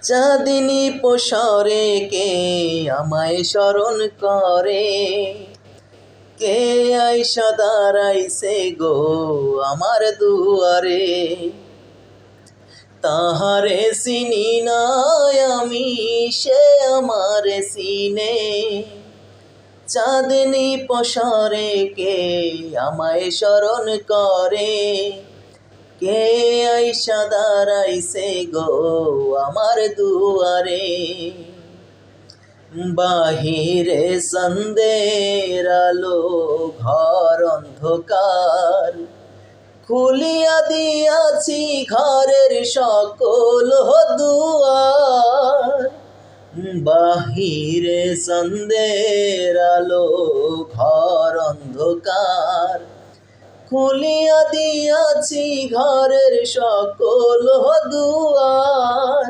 চাঁদিনী পোশরে কে আমায় স্মরণ করে, কে আইসা দাঁড়াইছে গো আমার দুয়ারে। তাহারে চিনি নাই আমি, সে আমারে চিনে। চাঁদিনী পোশরে কে আমায় স্মরণ করে, কে আইসা দাঁড়াইছে গো আমার দুয়ারে। বাহিরে সন্দের আলো, ঘর অন্ধকার, খুলিয়া দিয়াছি ঘরের সকল দুয়ার। বাহিরে সন্দের আলো, ঘর অন্ধকার, খুলিয়া দিয়াছি ঘরের সকল দুয়ার।